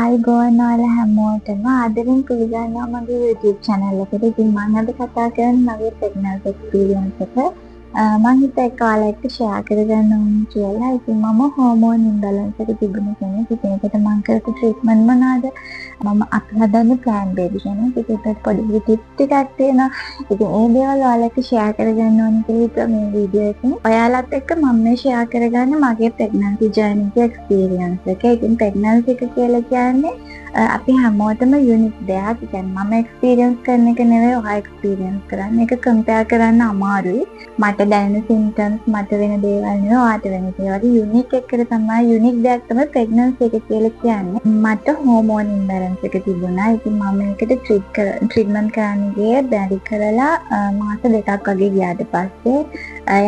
අයිබෝන් ඔයාලා හැමෝටම ආදරෙන් පිළිගන්නවා මගේ YouTube channel එකට. ඉතින් මම අද කතා කරන්නේ මගේ pregnancy experience එක. මම හිතුවා ඒක ඔයාලා එක්ක share කරගන්න ඕනේ කියලා. ඉතින් මම hormone imbalance එක තිබුණ කෙනෙක්. ඉතින් ඒකට මම කරපු treatment මොනවාද? මම අපි හදන්නේ plan baby කෙනෙක්. ඒකට පොඩි tips ටිකක් තියෙනවා. ඉතින් ඒ දේවල් ඔයාලා එක්ක share කරගන්න ඕනේ කියලා හිතුවා මේ වීඩියෝ එකෙන්. ඔයාලත් එක්ක මම මේ share කරගන්නේ මගේ pregnancy journey experience එක. ඉතින් pregnancy එක කියලා කියන්නේ අපි හැමෝටම unique දෙයක්. ඒ කියන්නේ මම experience කරන එක නෙවෙයි ඔයා experience කරන්නේ. ඒක compare කරන්න අමාරුයි. මට දැනෙන symptoms මට වෙන දේවල් නෙවෙයි ඔයාට වෙන දේවල්. unique එකට තමයි unique දෙයක් තමයි pregnancy එක කියලා කියන්නේ. මට hormone imbalance එක තිබුණා. ඉතින් මම ඒකට treatment කරන්න ගියේ බැරි කරලා මාස දෙකක් වගේ ගියාට පස්සේ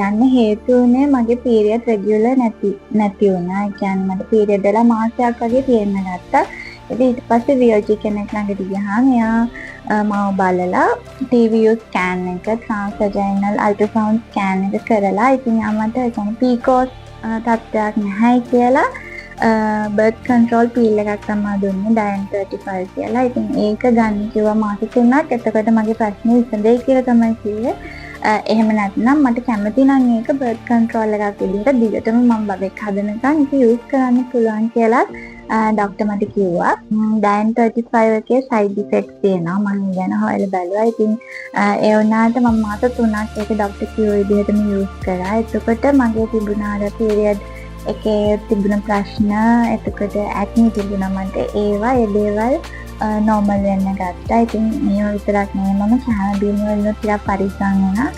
යන්න හේතු වුණේ මගේ period regular නැති වුණා. ඒ කියන්නේ මට period වල මාසයක් වගේ තියෙන්න ගත්තා. ඉතින් ඊට පස්සේ VOG කෙනෙක් ළඟට ගියාම එයා මාව බලලා TVU scan එක transvaginal ultrasound scan එක කරලා ඉතින් යා මට ඒ කියන්නේ PCOS තත්ත්වයක් නැහැ කියලා birth control pill එකක් තමයි දුන්නේ Diane 35 කියලා. ඉතින් ඒක ගන්න කිව්වා මාස 3ක්. එතකොට මගේ ප්‍රශ්නේ විසඳෙයි කියලා තමයි කිව්වේ. එහෙම නැත්නම් මට කැමති නම් ඒක birth control එකක් විදිහට දිගටම මම බබෙක් හදනකම් ඒක use කරන්න පුළුවන් කියලා ඩොක්ටර් මට කිව්වා. Diane 35 එකේ side effects තියෙනවා. මම ගැන හොයලා බැලුවා. ඉතින් ඒ වුණාට මම මාස 3ක් ඒක ඩොක්ටර් කිව්ව විදිහටම use කරා. එතකොට මගේ තිබුණා අර period එකේ තිබුණ ප්‍රශ්න, එතකොට acne තිබුණා මට. ඒ දේවල් normal වෙන්න ගත්තා. ඉතින් මේව විතරක් නෙවෙයි මම කෑම බීම වලින් ටිකක් පරිස්සම් වුණා.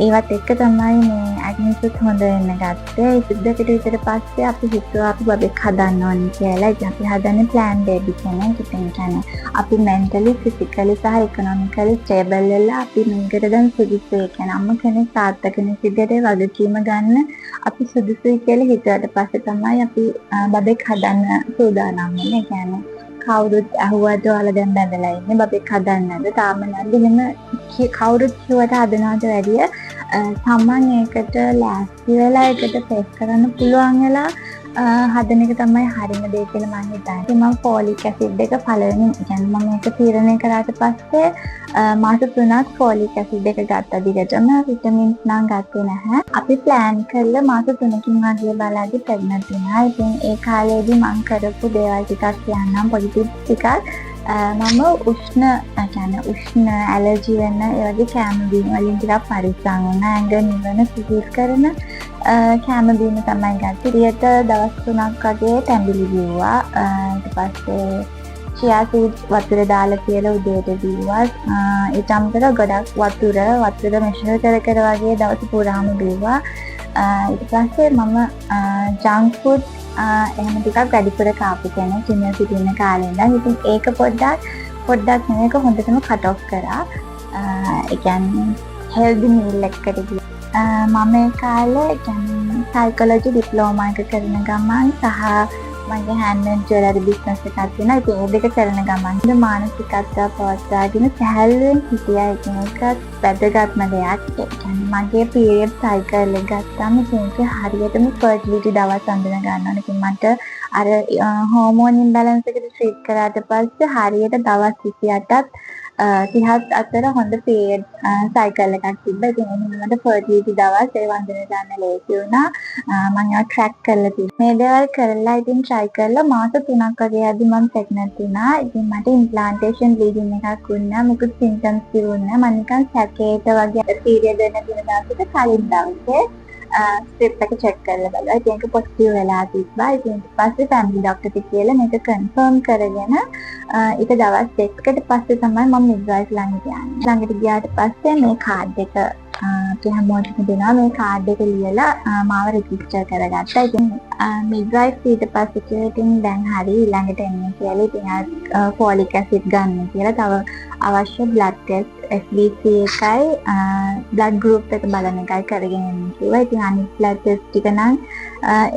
ඒවත් එක්ක තමයි මේ acne හොඳ වෙන්න ගත්තේ. ඉතින් විතර පස්සේ අපි හිතුවා අපි බබෙක් හදන්න ඕනේ කියලා. ඉතින් අපි හදන්නේ plan baby කෙනෙක්. ඉතින් කියන්නේ අපි mentally, physically සහ economically stable වෙලා අපි මේකට දැන් සුදුසුයි. ඒ කියන්නේ අම්ම කෙනෙක් තාත්තා කෙනෙක් විදිහට වගකීම ගන්න අපි සුදුසුයි කියලා හිතුවට පස්සේ තමයි අපි බබෙක් හදන්න සූදානම් වෙන්නේ. ඒ කියන්නේ කවුරුත් අහුවට ඔයාලා දැන් බැඳලා ඉන්නේ බබෙක් හදන්නද තාම නැද්ද එහෙම කවුරුත් කිව්වට හදනවට වැඩිය සම්මන් ඒකට ලෑස්ති වෙලා ඒකට ෆේස් කරන්න පුළුවන් වෙලා හදන එක තමයි හරිම දේ කියලා මම හිතන්නේ. ඉතින් මම folic acid එක පළවෙනි කියන්නේ මම මේක තීරණය කරාට පස්සේ මාස 3ක් folic acid එක ගත්තා දිගටම. vitamins නම් ගත්තේ නැහැ. අපි plan කරලා මාස 3කින් වගේ බලද්දි pregnant වුණා. ඉතින් ඒ කාලේදී මම කරපු දේවල් ටිකක් කියන්නම් පොඩි tips ටිකක්. මම උෂ්ණ ඇලර්ජි වෙන ඒ වගේ කැම බීම වලින් ටිකක් පරිස්සම් වුණා. ඇඟ නිවන සිහිල් කරන කැම බීම තමයි ගත්තේ. ඊට දවස් 3ක් වගේ තැඹිලි බිව්වා. ඊට පස්සේ chia seeds වතුර දාලා කියලා උදේට බිව්වා. ඊට අමතරව ගොඩක් වතුර මෙෂර් කර වගේ දවස් පුරාම බිව්වා. ඊට පස්සේ මම junk food එහෙම ටිකක් වැඩිපුර කාපු කෙනෙක් යුනිවර්සිටි ඉන්න කාලේ ඉඳන්. ඉතින් ඒක පොඩ්ඩක් නෙවෙයි ඒක හොඳටම cut off කරා. ඒ කියන්නේ healthy meal එකකට ගියා. මම ඒ කාලේ කියන්නේ psychology diploma එක කරන ගමන් සහ මගේ handmade jewelry business එකක් තියෙනවා. ඉතින් ඒ දෙක කරන ගමන් මානසිකත්වය පවත්වාගෙන සැහැල්ලුවෙන් හිටියා. ඉතින් ඒක වැදගත්ම දෙයක්. ඒ කියන්නේ මගේ period cycle එක ගත්තාම ඒක හරියටම fertility දවස් අඳුන ගන්න ඕනේ. ඉතින් මට අර hormone imbalance එකට treat කරාට පස්සේ හරියට දවස් 28ක් 30ත් අතර හොඳ period cycle එකක් තිබ්බා. ඉතින් එහෙනම් මට fertility දවස් ඒ වන්දන ගන්න ලේසි වුණා. මම ඒවා track කරලා තියෙනවා. මේ දේවල් කරලා ඉතින් try කරලා මාස 3ක් වගේ යද්දි මම pregnant වුණා. ඉතින් මට implantation bleeding එකක් වුණා. මොකද symptoms තිබුණේ නැහැ. මම නිකන් සැකේට වගේ period වෙන දින දවසට කලින් දවසේ ස්ටෙප් එක චෙක් කරලා බලලා ඉතින් ඒක පොසිටිව් වෙලා තිබ්බා. ඉතින් ඊට පස්සේ ෆැමිලි ડોක්ටර්ට කියලා මේක කන්ෆර්ම් කරගෙන ඊට දවස් දෙකකට පස්සේ තමයි මම මිඩ්වයිෆ් ළඟට යන්නේ. ළඟට ගියාට පස්සේ මේ කාඩ් එක අපි හැමෝටම දෙනවා. මේ කාඩ් එක ලියලා මාව රෙජිස්ටර් කරගත්තා. ඉතින් මිඩ්වයිෆ් ඊට පස්සේ කිව්වා ඉතින් දැන් හරි ඊළඟට එන්න කියලා. ඉතින් folic acid ගන්න කියලා තව අවශ්‍ය blood test SBC එකයි blood group එක බලන එකයි කරගෙන යන්න කිව්වා. ඉතින් අනිත් blood test ටික නම්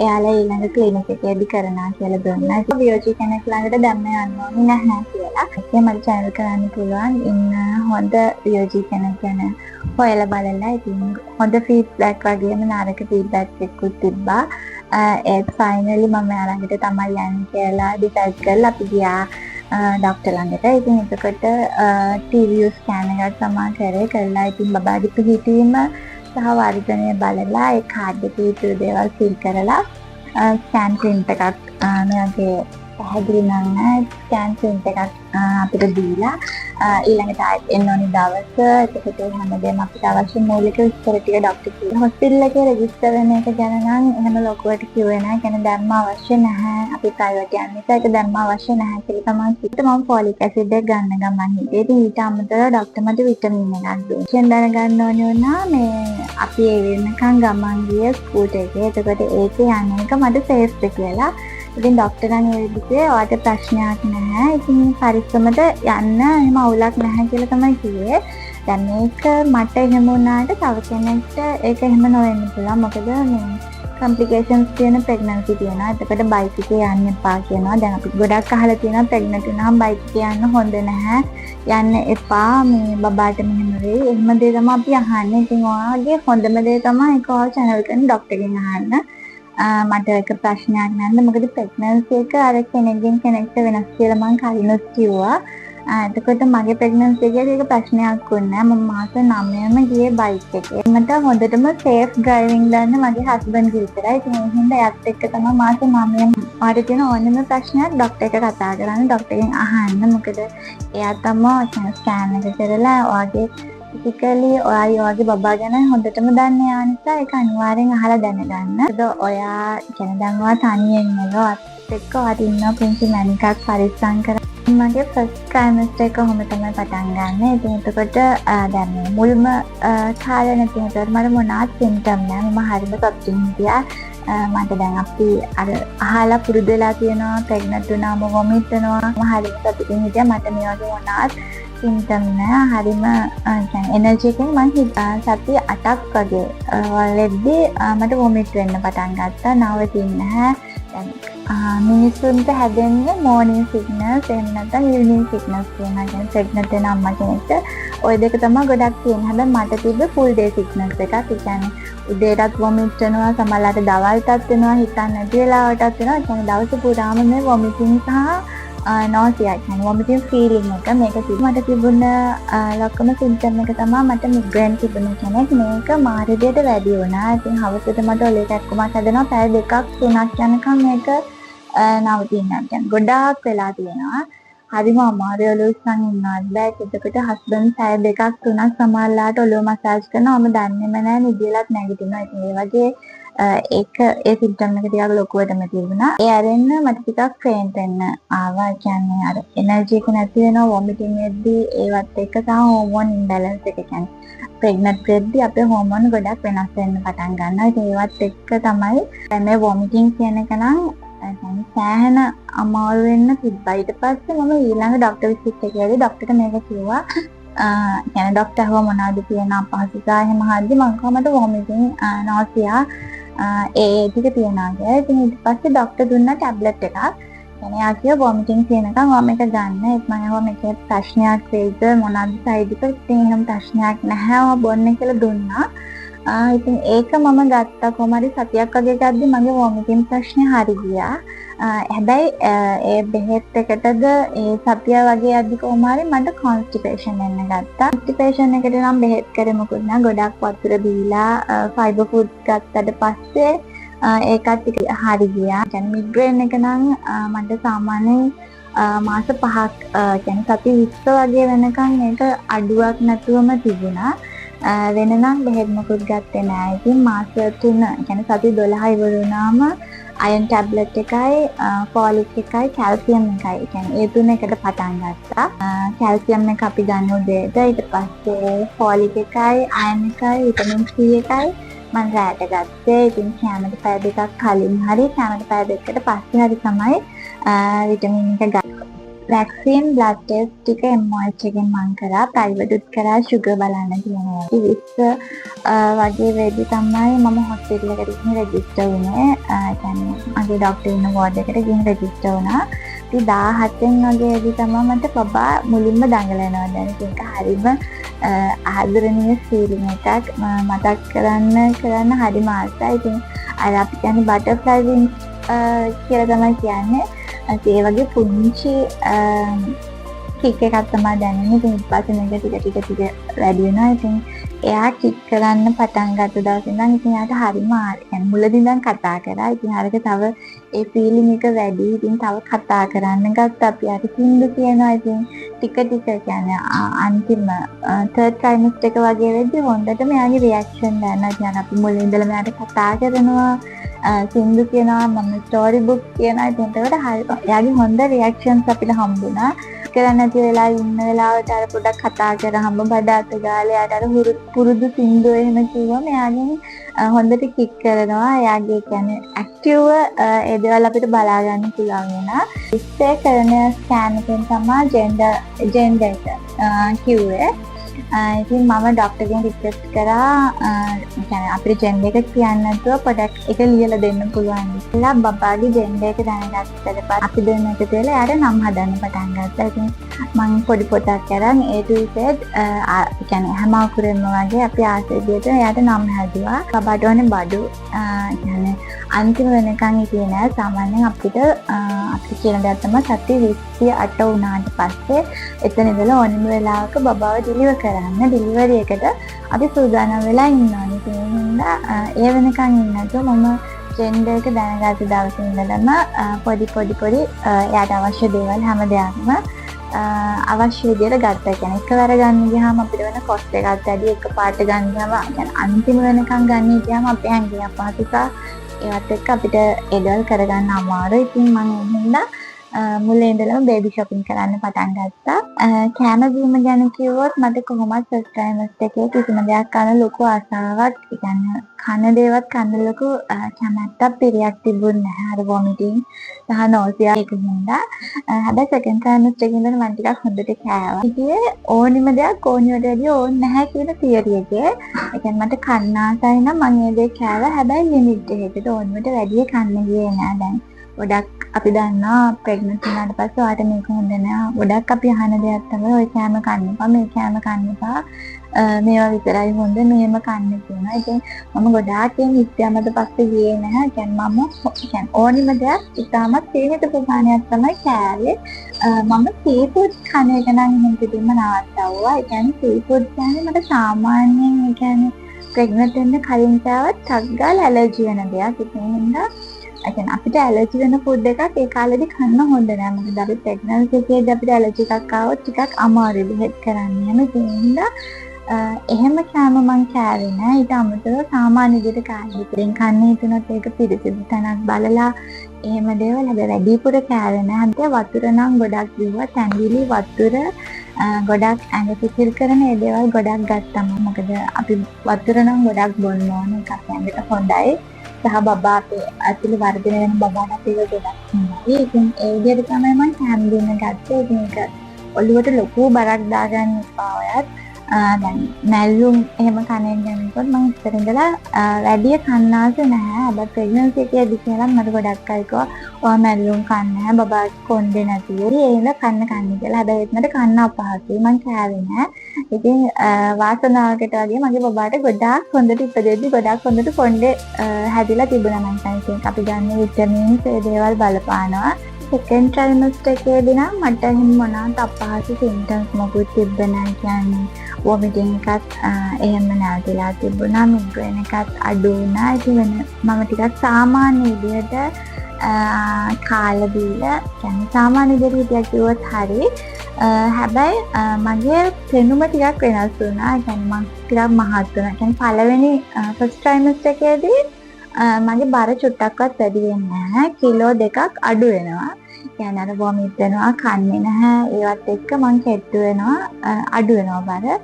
එයාලා ඊළඟ ක්ලිනික් එකේදී කරනවා කියලා දුන්නා. ඒක VOG කෙනෙක් ළඟට දැම්ම යන්න ඕනේ නැහැ කියලා. ඒක මට channel කරන්න පුළුවන් ඉන්න හොඳ VOG කෙනෙක් ගැන හොයලා බලලා ඉතින් හොඳ feedback වගේම නරක feedback එකකුත් තිබ්බා. ඒත් ෆයිනලි මම එයා ළඟට තමයි යන්නේ කියලා ඩිසයිඩ් කරලා අපි ගියා ડોක්ටර් ළඟට. ඉතින් එතකොට TVU ස්කෑන් එකක් තමයි කරලා ඉතින් බබාගේ පිහිටීම සහ වර්ධනය බලලා ඒ කාඩ් එකේ ඉතුරු දේවල් ෆිල් කරලා ස්කෑන් ප්‍රින්ට් එකක් මෙයාගේ පැහැදිලි නම් ස්කෑන් ප්‍රින්ට් එකක් අපිට දීලා ඊළඟට ආයෙත් එන්න ඕනි දවස. එතකොට හැමදේම අපිට අවශ්‍ය මූලික විස්තර ටික ડોක්ටර් කිව්වා. හොස්පිටල් එකේ රෙජිස්ටර් වෙන එක ගැන නම් එහෙම ලොකුවට කිව්වේ නැහැ. කියන්නේ දැන්ම අවශ්‍ය නැහැ. අපි ප්‍රයිවට් යන නිසා ඒක දැන්ම අවශ්‍ය නැහැ කියලා තමයි කිව්වේ. මම ෆෝලික් ඇසිඩ් එක ගන්න ගමන් හිටියේ. ඉතින් ඊට අමතරව ડોක්ටර් මට විටමින් එකක් දුන්නා. දැනගන්න ඕනේ වුණා මේ අපි ඒ වෙනකන් ගමන් ගිය ස්කූටර් එකේ. එතකොට ඒකේ යන එක මට සේෆ්ද කියලා. ඉතින් ડોක්ටරන් වෙද්දී ඔයාට ප්‍රශ්නයක් නැහැ. ඉතින් පරිස්සමට යන්න එහෙම අවුලක් නැහැ කියලා තමයි කිව්වේ. දැන් මේක මට එහෙම වුණාට තව කෙනෙක්ට ඒක එහෙම නොවෙන්න පුළුවන්. මොකද මේ කම්ප්ලිකේෂන්ස් තියෙන ප්‍රෙග්නන්සි තියෙනවා. එතකොට බයික් එකේ යන්න එපා කියනවා. දැන් අපි ගොඩක් අහලා තියෙනවා ප්‍රෙග්නන්ට් වුණාම බයික් එකේ යන්න හොඳ නැහැ. යන්න එපා මේ බබාට මෙහෙම වෙයි. එහෙම දේ තමයි අපි අහන්නේ. ඉතින් ඔයාගේ හොඳම දේ තමයි ඒක ඔයා channel එකෙන් ડોක්ටර්ගෙන් අහන්න. මට එක ප්‍රශ්නයක් නැද්ද? මොකද ප්‍රෙග්නන්සි එක අර කෙනෙක්ගෙන් කෙනෙක්ට වෙනස් කියලා මම කලිනුත් කිව්වා. එතකොට මගේ ප්‍රෙග්නන්සි එකේ ඒක ප්‍රශ්නයක් වුණා. මම මාස 9ම ගියේ බයික් එකේ. මට හොඳටම සේෆ් ඩ්‍රයිවිං දන්න මගේ හස්බන්ඩ් විතරයි. ඉතින් ඒ හින්දා එයාත් එක්ක තමයි මාස 9ම මට තියෙන ඕනම ප්‍රශ්නයක් ડોක්ටර් එක්ක කතා කරන්න, ડોක්ටර්ගෙන් අහන්න. මොකද එයා තමයි ස්කෑන් එක කරලා ඔයාගේ ෆිසිකලි ඔයාගේ බබා ගැන හොඳටම දන්නේ යා නිසා ඒක අනිවාර්යෙන් අහලා දැනගන්න. ඒකද ඔයා කියන දන්නවා තනියෙන් නෙවෙයි එක්ක ඔයාට ඉන්න ප්‍රින්සිපල් එකක් පරිස්සම් කරා. මගේ ෆස්ට් ට්‍රයිමස්ටර් එක කොහොම තමයි පටන් ගන්න. ඉතින් එතකොට දැන් මේ මුල්ම කාලේ නැතිනතර මට මොනවත් සිම්ටම් නෑ. මම හරියට සතුටින් හිටියා. මට දැන් අපි අර අහලා පුරුදු වෙලා තියෙනවා ප්‍රෙග්නන්ට් වුණාම වොමිට් වෙනවා. මම හරියට සතුටින් හිටියා. මට මේ වගේ මොනවත් සිම්ටම් නෑ. හරිම කියන්නේ එනර්ජි එකෙන් මම සතිය 8ක් වගේ වෙද්දී මට වොමිට් වෙන්න පටන් ගත්තා. නවතින්නේ නැහැ. දැන් මිනිස්සුන්ට හැදෙන්නේ මෝර්නින් සිග්නල්ස් එහෙම නැත්නම් ඉවනින් සිග්නල්ස් කියනවා. කියන්නේ ප්‍රෙග්නන්ට් වෙන අම්මා කෙනෙක්ට ওই දෙක තමයි ගොඩක් තියෙන්නේ. හැබැයි මට තිබ්බ ෆුල් ඩේ සිග්නල්ස් එකක්. ඒ කියන්නේ උදේටත් වොමිට් වෙනවා, සමහරවිට දවල්ටත් වෙනවා, හිතන්න නැති වෙලාවටත් වෙනවා. ඒ කියන්නේ දවස පුරාම මේ වොමිටින් සහ nausea කියන්නේ වොමිටින් ෆීලිං එක මේක මට තිබුණ ලොකම සිම්ප්ටම් එක තමයි මට මිග්‍රේන් තිබුණ කෙනෙක්. මේක මාරිදයට වැඩි වුණා. ඉතින් හවසට මට ඔලේ කැක්කුමක් හැදෙනවා. පැය 2ක් 3ක් යනකම් මේක නවතින්නේ නැහැ. ගොඩාක් වෙලා තියෙනවා. හරිම අමාරු ඔලුව ඉස්සන් ඉන්නවත් බෑ. එතකොට හස්බන්ඩ් පැය 2ක් 3ක් සමහරලාට ඔලුව මසාජ් කරනවා. මම දන්නේම නැහැ. නිදිලත් නැගිටිනවා. ඉතින් ඒ වගේ ඒ සිම්ප්ටම් එක ටිකක් ලොකුවටම තිබුණා. ඒ අරෙන්න මට ටිකක් ෆේන්ට් වෙන්න ආවා. කියන්නේ අර එනර්ජි එක නැති වෙනවා වොමිටින් වෙද්දී ඒවත් එක්ක සහ හෝමෝන් ඉම්බැලන්ස් එක කියන්නේ ප්‍රෙග්නන්ට් වෙද්දී අපේ හෝමෝන් ගොඩක් වෙනස් වෙන්න පටන් ගන්නවා. ඉතින් ඒවත් එක්ක තමයි මේ වොමිටින් කියන එක නම් සෑහෙන අමාරු වෙන්න තිබ්බා. ඊට පස්සේ මම ඊළඟ ડોක්ටර් විසිට් එකේදී ડોක්ටර්ට මේක කිව්වා. කියන්නේ ડોක්ටර් හව මොනවද කියන අපහසුතාවය එහෙම හද්දි මම කොහමද වොමිටින් nausea ඒ ටික තියනවා කියලා. ඉතින් ඊට පස්සේ ડોක්ටර් දුන්නා ටැබ්ලට් එකක්. يعني යා කිව්වා වොමිටින් කියනකම් ඔයා මේක ගන්න. ඒත් මම අහුවා මේකේ ප්‍රශ්නයක් වෙයිද මොනවද සයිඩ් ඉෆෙක්ට්ස්. ඉතින් එහෙම ප්‍රශ්නයක් නැහැ. ඔයා බොන්න කියලා දුන්නා. ඉතින් ඒක මම ගත්තා කොහොම හරි සතියක් වගේ ගද්දි මගේ වොමිටින් ප්‍රශ්නේ හරි ගියා. හැබැයි ඒ බෙහෙත් එකටද ඒ සතිය වගේ යද්දි කොහොම හරි මට කොන්ස්ටිපේෂන් එන්න ගත්තා. කොන්ස්ටිපේෂන් එකට නම් බෙහෙත් කරේ මොකුත් නෑ. ගොඩක් වතුර බීලා ෆයිබර් ෆුඩ්ස් ගත්තට පස්සේ ඒකත් ටික හරි ගියා. يعني මිග්‍රේන් එක නම් මට සාමාන්‍යයෙන් මාස 5ක් يعني සති 20 වගේ වෙනකන් ඒක අඩුවක් නැතුවම තිබුණා. වෙන නම් බෙහෙත් මොකුත් ගත්තේ නෑ. ඉතින් මාස 3 يعني සති 12 ඉවර වුණාම අයන් ටැබ්ලට් එකයි ෆෝලික් එකයි කැල්සියම් එකයි කියන්නේ ඒ තුන එකට පටන් ගත්තා. කැල්සියම් එක අපි ගන්න උදේට ඊට පස්සේ ෆෝලික් එකයි අයන් එකයි විටමින් C එකයි මම රැට ගත්තේ. ඉතින් කැමරට පැය 2ක් කලින් හරි කැමරට පැය 2කට පස්සේ හරි තමයි විටමින් එක ගත්තේ. වැක්සින් බ්ලඩ් ටෙස්ට් ටික MOH එකෙන් මම කරා. ප්‍රයිවට් උත් කරා ෂුගර් බලන්න තියෙනවා. 20 වගේ වෙද්දි තමයි මම හොස්පිටල් එකට ගිහින් රෙජිස්ටර් වුණේ. කියන්නේ මගේ ડોක්ටර් ඉන්න වෝඩ් එකට ගිහින් රෙජිස්ටර් වුණා. ඉතින් 17න් වගේ වෙද්දි තමයි මට බබා මුලින්ම දඟලනවා. දැන් ඒක හරිම ආදරණීය ෆීලිං එකක් මතක් කරන්න හරිම ආසයි. ඉතින් අර අපි කියන්නේ බටර්ෆ්ලයි වින්ග්ස් කියලා තමයි කියන්නේ. ඒ වගේ පුංචි කික් එකක් තමයි දැනෙන්නේ. ඉතින් ඊට පස්සේ මේක ටික වැඩි වෙනවා. ඉතින් එයා කික් කරන්න පටන් ගත්ත දවසේ ඉඳන් ඉතින් එයාට හරිම يعني මුලදී ඉඳන් කතා කරා. ඉතින් අරක තව ඒ ෆීලිං එක වැඩි. ඉතින් තව කතා කරන්න ගත්තා. අපි අර සින්දු කියනවා. ඉතින් ටික කියන්නේ අන්තිම third trimester එක වගේ වෙද්දී හොඳටම එයාගේ රියැක්ෂන් දැනෙනවා. ඉතින් අපි මුලින් ඉඳලම එයාට කතා කරනවා. සින්දු කියනවා, මම ස්ටෝරි බුක් කියනවා. ඉතින් ඒකට එයාගේ හොඳ රියැක්ෂන්ස් අපිට හම්බුණා. කරන්නේ නැති වෙලා ඉන්න වෙලාවට අර පොඩක් කතා කරාම බඩ අත ගාලා එයාට අර පුරුදු සින්දු එහෙම කිව්වම එයාගෙන් හොඳට කික් කරනවා. එයාගේ කියන්නේ ඇක්ටිව්ව ඒ දේවල් අපිට බලා ගන්න පුළුවන් වෙනවා. ඩිස්ප්ලේ කරන ස්කෑන් එකෙන් තමයි ජෙන්ඩර් එක කිව්වේ. ඉතින් මම ඩොක්ටර්ගෙන් රික්වෙස්ට් කරා يعني අපිට ජෙන්ඩර් එක කියන්න නැතුව පොඩක් එක ලියලා දෙන්න පුළුවන් කියලා. බබාගේ ජෙන්ඩර් එක දැනගත්තට පස්සේ අපි දෙන්න එකතු වෙලා එයාට නම් හදන්න පටන් ගත්තා. ඉතින් මම පොඩි පොතක් අරන් A to Z يعني හැම අකුරෙම වගේ අපි ආසයි විදියට එයාට නම් හැදුවා. බබාට ඕනේ බඩු يعني අන්තිම වෙනකන් හිටියේ නෑ. සාමාන්‍යයෙන් අපිට කියන දේ තමයි සති 28 වුණාට පස්සේ එතන ඉඳලා ඕනම වෙලාවක බබාව ඩිලිවර් කරන්න ඩිලිවරි එකට අපි සූදානම් වෙලා ඉන්නවා. ඉතින් ඒ හින්දා ඒ වෙනකන් ඉන්නකොට මම ජෙන්ඩර් එක දැනගත්ත දවසේ ඉඳලම පොඩි එයාට අවශ්‍ය දේවල් හැම දෙයක්ම අවශ්‍ය විදියට ගත්තා. කියන්නේ එකවර ගන්න ගියාම අපිට වෙන කොස්ට් එකක් වැඩි. එකපාරට ගන්න ගියාම يعني අන්තිම වෙනකන් ගන්න ගියාම අපේ ඇඟේ අපහසුතා ඒවත් එක්ක අපිට එඩල් කරගන්න අමාරුයි. ඉතින් මම හින්දා මුලින් ඉඳලම බේබි shopping කරන්න පටන් ගත්තා. කෑම බීම ගැන කිව්වොත් මට කොහොමත් first trimester එකේ කිසිම දෙයක් කන ලොකු ආසාවක් يعني කන දේවත් කන්න ලොකු කැමැත්තක් පිරියක් තිබුණේ නැහැ. අර vomiting සහ nausea එක හින්දා. හැබැයි second trimester එකේ ඉඳන් මම ටිකක් හොඳට කෑවා. ඉතින් ඕනිම දෙයක් ඕනියට වැඩිය ඕනේ නැහැ කියන තියරි එකේ. ඒ කියන්නේ මට කන්න ආසයි නම් මම මේ දේ කෑවා. හැබැයි ලිමිට් එකකට ඕනියට වැඩිය කන්න ගියේ නෑ. දැන් ගොඩක් අපි දන්නවා ප්‍රෙග්නන්ට් වුණාට පස්සේ ඔයාට මේක හොඳ නෑ. ගොඩක් අපි අහන දෙයක් තමයි ඔය කෑම කන්න එපා, මේ කෑම කන්න එපා, මේවා විතරයි හොඳ, මෙහෙම කන්න කියනවා. ඉතින් මම ගොඩාක් නිත්‍යමද පස්සේ ගියේ නැහැ. කියන්නේ මම ඕනිම දෙයක් ඉතාමත් සීමිත ප්‍රමාණයක් තමයි කෑවේ. මම සීෆුඩ් කන එක නම් එහෙම පිටින්ම නවත්තවුවා. ඒ කියන්නේ සීෆුඩ් කියන්නේ මට සාමාන්‍යයෙන් ඒ කියන්නේ ප්‍රෙග්නන්ට් වෙන්න කලින් තාවත් ටක් ගාලා ඇලර්ජි වෙන දෙයක්. ඒ හින්දා අපිට ඇලර්ජි වෙන ෆුඩ් එකක් ඒ කාලෙදි කන්න හොඳ නෑ. මොකද අපි ප්‍රෙග්නන්සි එකේදී අපිට ඇලර්ජි එකක් ආවොත් ටිකක් අමාරුයි බෙහෙත් කරන්න. ඒ හින්දා එහෙම කෑම මං කෑවේ නෑ. ඊට අමතරව සාමාන්‍ය විදිහට කායිකෙන් කන්න හිතුනොත් ඒක පිළිසිදු තැනක් බලලා එහෙම දේවල් හැබැයි වැඩිපුර කෑවේ නෑ. අන්තිම වතුර නම් ගොඩක් බිව්වා. තැඹිලි වතුර ගොඩක් ඇඟ පිසිල් කරන ඒ දේවල් ගොඩක් ගත්තා. මොකද අපි වතුර නම් ගොඩක් බොන්න ඕනේ. ඒක අපේ ඇඟට හොඳයි. සහ බබා අපේ ඇතුළේ වර්ධනය වෙන බබාට අපේ ගොඩක් හොඳයි. ඉතින් ඒ විදිහට තමයි මම කෑම දෙන්න ගත්තේ. ඉතින් ඒක ඔළුවට ලොකු බරක් දාගන්න එපා ඔයත්. දැන් මැල්ලුම් එහෙම කණෙන් යනකොට මම ඉස්සර ඉඳලා වැඩි කන්න ආසෙ නැහැ. හැබැයි ප්‍රෙග්නන්සි එකේදී කියලා මට ගොඩක් අය කිව්වා ඔයා මැල්ලුම් කන්නේ නැහැ, බබාට කොන්දේ නැතිව. ඒ හින්දා කන්න කියලා. හැබැයි ඒත් මට කන්න අපහසුයි. මං කෑවේ නැහැ. ඉතින් වාසනාවකට වගේ මගේ බබාට ගොඩාක් හොඳට ඉපදෙද්දි ගොඩාක් හොඳට කොන්දේ හැදිලා තිබුණා. මං හිතන්නේ අපි ගන්න විටමින්ස් ඒ දේවල් බලපානවා. second trimester එකේදී නම් මට එහෙම මොනවත් අපහසු symptoms මොකුත් තිබ්බේ නැහැ. කියන්නේ vomiting එකත් එහෙම නැවතිලා තිබුණා. migraine එකත් අඩු වුණා. ඉතින් මම ටිකක් සාමාන්‍ය විදිහට කාලා දීලා කියන්නේ සාමාන්‍ය විදිහට හිටියා කිව්වොත් හරි. හැබැයි මගේ පෙනුම ටිකක් වෙනස් වුණා. කියන්නේ මම ටිකක් මහත් වුණා. කියන්නේ පළවෙනි first trimester එකේදී මගේ බර චුට්ටක්වත් වැඩි වෙන්නේ නැහැ. කිලෝ 2ක් අඩු වෙනවා. කියන්නේ අර වොමිට් වෙනවා, කන්නේ නැහැ. ඒවත් එක්ක මං කෙට්ටු වෙනවා, අඩු වෙනවා බර.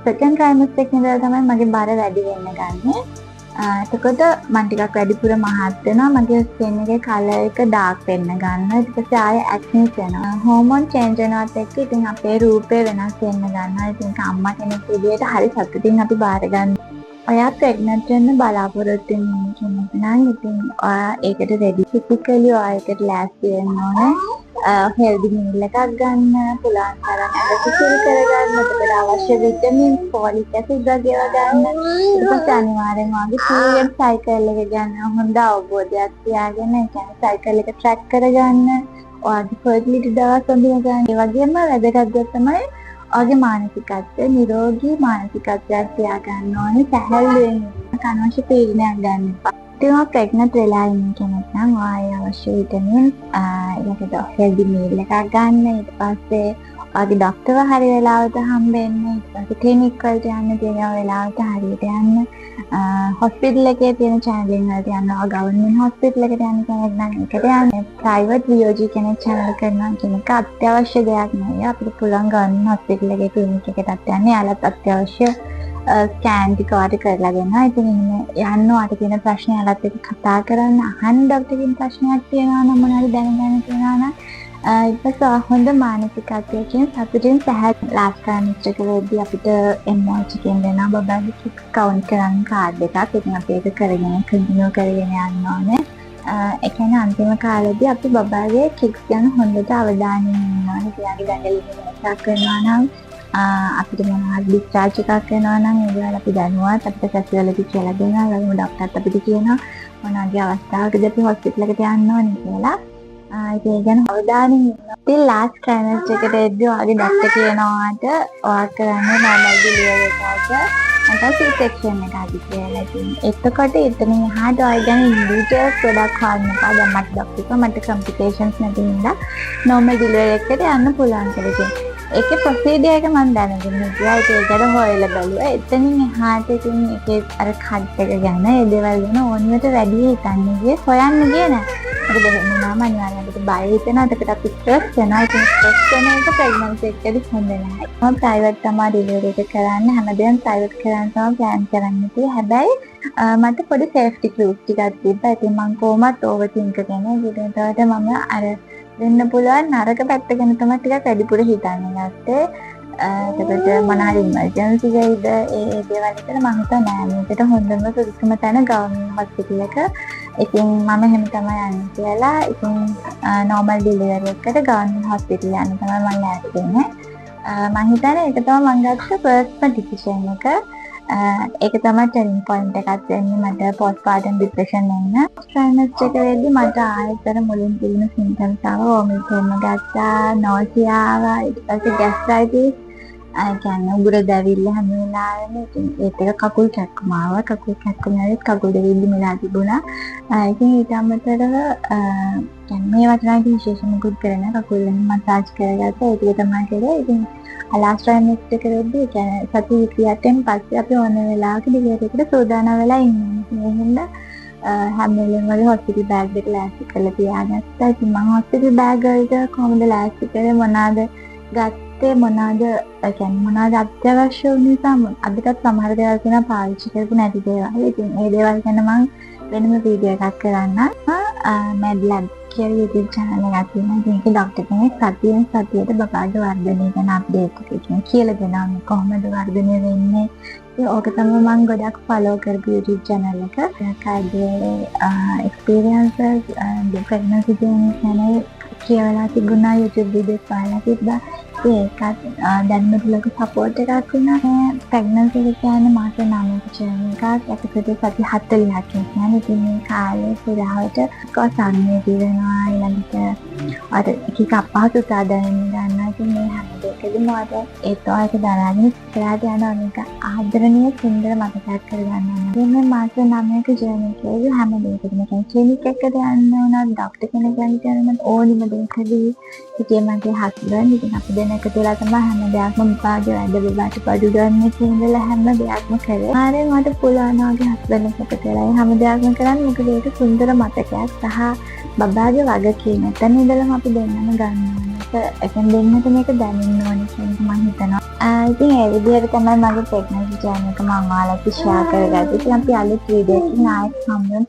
second trimester එකේ ඉඳලා තමයි මගේ බර වැඩි වෙන්න ගන්නේ. එතකොට මම ටිකක් වැඩිපුර මහත් වෙනවා. මගේ ස්කින් එකේ කලර් එක ඩාර්ක් වෙන්න ගන්නවා. ඊට පස්සේ ආයෙ ඇක්නි වෙනවා. හෝමෝන් චේන්ජ් වෙනවත් එක්ක ඉතින් අපේ රූපේ වෙනස් වෙන්න ගන්නවා. ඉතින් අම්මා කෙනෙක් විදියට හරි සතුටින් අපි බාර ගන්නවා. ඔයා ප්‍රෙග්නන්ට් වෙන්න බලාපොරොත්තු වෙන කෙනෙක් නම් ඉතින් ඔයා ඒකට රෙඩි. ෆිසිකලි ඔයා ඒකට ලෑස්ති වෙන්න ඕනේ. හෙල්දි මීල් එකක් ගන්න, පුළුවන් තරම් ඇඟ සිසිල් කරගන්න, එතකොට අවශ්‍ය විටමින්ස්, ෆෝලික් ඇසිඩ් වගේ ඒවා ගන්න. ඊට පස්සේ අනිවාර්යෙන් වගේ පීරියඩ් සයිකල් එක ගැන හොඳ අවබෝධයක් තියාගෙන, ඒ කියන්නේ සයිකල් එක ට්‍රැක් කරගන්න, ඔයාගේ ෆර්ටිලිටි දවස් හොඳින් ගන්න. ඒ වගේම වැදගත් දේ තමයි ඔයාගේ මානසිකත්වය නිරෝගී මානසිකත්වයක් තියාගන්න ඕනේ. සැහැල්ලුවෙන් අනවශ්‍ය පීඩනයක් ගන්න එපා. ඉතින් ප්‍රෙග්නන්ට් වෙලා ඉන්න කෙනෙක් නම් ඔයාගේ අවශ්‍ය විටමින් ඊළඟට හෙල්දි මීල් එකක් ගන්න. ඊට පස්සේ ඔයාගේ ડોක්ටර්ව හරි වෙලාවට හම්බෙන්න. ඊට පස්සේ ක්ලිනික් වලට යන්න තියෙන වෙලාවට හරියට යන්න. හොස්පිටල් එකේ තියෙන චැනලින් වලට යන්න. ගවර්න්මන්ට් හොස්පිටල් එකට යන්න කෙනෙක් නම් ඒකට යන්න. ප්‍රයිවට් VOG කෙනෙක් channel කරනවා කියන එක අත්‍යවශ්‍ය දෙයක් නෙවෙයි. අපිට පුළුවන් ගවර්න්මන්ට් හොස්පිටල් එකේ ක්ලිනික් එකටත් යන්න. යාලත් අත්‍යවශ්‍ය ස්කෑන් ටික වාට කරලා දෙනවා. ඉතින් යන්න වාට තියෙන ප්‍රශ්න යාලත් එක්ක කතා කරන්න, අහන්න ડોක්ටර්ගෙන් ප්‍රශ්නයක් තියෙනවා නම් මොනවාරි දැනගන්න තියෙනවා නම් ඊට පස්සේ හොඳ මානසිකත්වයකින් සතුටින් ලාස්ට් ට්‍රයිමස්ටර් එක වෙද්දී අපිට MOH එකෙන් දෙනවා බබාගේ කික්ස් කවුන්ට් කරන්න කාඩ් එකක්. ඉතින් අපි ඒක කරගෙන කන්ටිනියු කරගෙන යන්න ඕනේ. ඒ කියන්නේ අන්තිම කාලෙදී අපි බබාගේ කික්ස් ගැන හොඳට අවධානයෙන් ඉන්න ඕනේ. එයාගේ දඟලිලි වෙනසක් කරනවා නම් අපිට මොනවද ඩිස්චාර්ජ් එකක් වෙනවා නම් ඒ දේවල් අපි දැනුවත් අපිට ෆැසිලිටි කියලා දෙනවා. ළඟම ડોක්ටර්ත් අපිට කියනවා මොනවාගේ අවස්ථාවකදී අපි හොස්පිටල් එකට යන්න ඕනේ කියලා. ඒ ගැන අවධානයෙන් ඉන්න. ඉතින් ලාස්ට් ට්‍රයිමස්ටර් එකට එද්දී ඔයාගේ ડોක්ටර් කියනවාට ඔයා කරන්නේ නෝමල් ඩෙලිවරි එකකට නැත්නම් C-section එකක් කියලා. ඉතින් එතකොට එතනින් එහාට ඔය ගැන ඩීටේල්ස් ගොඩක් හොයන්න එපා. දැන් මට ડોක්ටර් කිව්වා මට කම්ප්ලිකේෂන්ස් නැති නිසා නෝමල් ඩෙලිවරි එකට යන්න පුළුවන් කියලා. ඒකේ ප්‍රොසීඩර් එක මම දැනගෙන හිටියා. ඒකට හොයලා බැලුවා. එතනින් එහාට ඉතින් ඒකේ අර කඩ් එක ගැන ඒ දේවල් ගැන ඕනෙකට වැඩි හිතන්නේ ගියේ හොයන්න ගියේ නෑ. මොකද එහෙම වුණාම අනිවාර්යයෙන් අපිට බය හිතෙනවා. එතකොට අපි ස්ට්‍රෙස් වෙනවා. ඒ ස්ට්‍රෙස් වෙන එක ප්‍රෙග්නන්සි එකේදී හොඳ නෑ. මම ප්‍රයිවට් තමයි ඩෙලිවරි එක කරන්නේ. හැමදේම ප්‍රයිවට් කරන්න තමයි ප්ලෑන් කරන්නේ තියෙන්නේ. හැබැයි මට පොඩි සේෆ්ටි ක්ලූස් ටිකක් තිබ්බා. ඉතින් මම කොහොමත් ඕවර් තින්ක් කෙනෙක්. ඒකට මම අර දෙන්න පුළුවන් නරක පැත්ත ගැන තමයි ටිකක් වැඩිපුර හිතන්නේ නැත්තේ. එතකොට මොනවාරි ඉමර්ජන්සි වෙයිද ඒ දේවල් විතර මම හිතුවා නෑ මේකට හොඳම සුදුසුම තැන ගවර්න්මන්ට් හොස්පිටල් එක. ඉතින් මම එහෙම තමයි යන්නේ කියලා. ඉතින් නෝමල් ඩෙලිවරි එකට ගවර්න්මන්ට් හොස්පිටල් යන්න තමයි මම ලෑස්ති වෙන්නේ. මම හිතන්නේ ඒක තමයි මම ගත්ත ෆර්ස්ට් ඩිසිෂන් එක. ඒක තමයි ටර්නින් පොයින්ට් එකක් වෙන්නේ මට පෝස්ට්පාර්ටම් ડિප්‍රෙෂන් එන්න. ට්‍රයිමස්ටර් එක වෙද්දී මට ආයෙත් මුලින් තිබුණු සිම්ප්ටම්ස් ආවා. වොමිට් වෙන්න ගත්තා, නෝසියා ආවා, ඊට පස්සේ ગેස්ට්‍රයිටිස්, කියන්නේ උගුර දැවිල්ල හැම වෙලාවෙම. ඉතින් ඒත් එක කකුල් කැක්කුම ආවා. කකුල් කැක්කුම ඇවිත් කකුල් දෙවිල්ල මෙලා තිබුණා. ඉතින් ඊට අමතරව කියන්නේ මේවට නම් විශේෂ මොකුත් කරන්නේ නැහැ. කකුල් වලින් මසාජ් කරගත්තා. ඒක තමයි කරේ. ඉතින් ලාස්ට් ට්‍රයිමස්ටර් එක වෙද්දී කියන්නේ සති 28න් පස්සේ අපි ඕන වෙලාවක ඩෙලිවරි එකට සූදානම් වෙලා ඉන්නවා. ඒ හින්දා හැම වෙලෙම වගේ හොස්පිටල් බෑග් එක ලෑස්ති කරලා තියාගත්තා. ඉතින් මම හොස්පිටල් බෑග් වලට කොහොමද ලෑස්ති කරේ, මොනවාද ගත්තේ, මොනවාද කියන්නේ මොනවාද අත්‍යවශ්‍ය වුණ නිසා අදටත් සමහර දේවල් තියෙනවා පාවිච්චි කරපු නැති දේවල්. ඉතින් ඒ දේවල් ගැන මම වෙනම වීඩියෝ එකක් කරන්න. මැඩ්ලැබ් කියලා YouTube channel එකක් තියෙනවා. ඉතින් ඒකේ ડોක්ටර් කෙනෙක් සතියෙන් සතියට බබාගේ වර්ධනය ගැන අප්ඩේට් එකක් කියලා දෙනවා. කොහොමද වර්ධනය වෙන්නේ. ඕක තමයි මම ගොඩක් ෆලෝ කරපු YouTube channel එක. ඒකගේ experiences pregnancy journey channel කියලා තිබුණා. YouTube videos බලලා තිබ්බා. ඒකත් දැන්මත් ලොකු සපෝට් එකක් වුණා. pregnancy එක කියන්නේ මාස 9ක journey එකක්. ඒකට සති 40ක් යනවා. ඉතින් මේ කාලේ පුරාවට කොසන්නේ වෙනවා. ඊළඟට අර කික අපහසුතා දැනෙන්න ගන්නවා. ඉතින් මේ හැම දෙයකදීම මට ඒතෝයක දරාගෙන ඉස්සරහට යනවා. මේක ආදරණීය සුන්දර මතකයක් කරගන්න ඕනේ. ඉතින් මේ මාස 9ක journey එකේ හැම දෙයකදීම ක්ලිනික් එකකට යන්න ඕන, ડોක්ටර් කෙනෙක් ළඟට යන්න ඕනිම දෙයකදී ඉතින් මගේ හස්බන්ඩ් ඉතින් අපි දෙන්න එකතු වෙලා තමයි හැම දෙයක්ම මුපාගේ වැඩ බබාට බඩු ගන්න කියලා හැම දෙයක්ම කරේ. ආරෙන් මට පුළුවන් වගේ හස්බන්ඩ් එක්ක කරලා හැම දෙයක්ම කරන්න. මොකද ඒක සුන්දර මතකයක් සහ බබාගේ වගකීම. එතන ඉඳලම අපි දෙන්නම ගන්න ඕනේ. ඒකෙන් දෙන්නට මේක දැනෙන්න ඕනේ කියලා මම හිතනවා. ඉතින් ඒ විදිහට තමයි මගේ ප්‍රෙග්නන්සි ජර්නි එක මම ඔයාලට ෂෙයා කරගත්තේ. ඉතින් අපි අලුත් වීඩියෝ එකකින් ආයෙත් හම්බෙමු.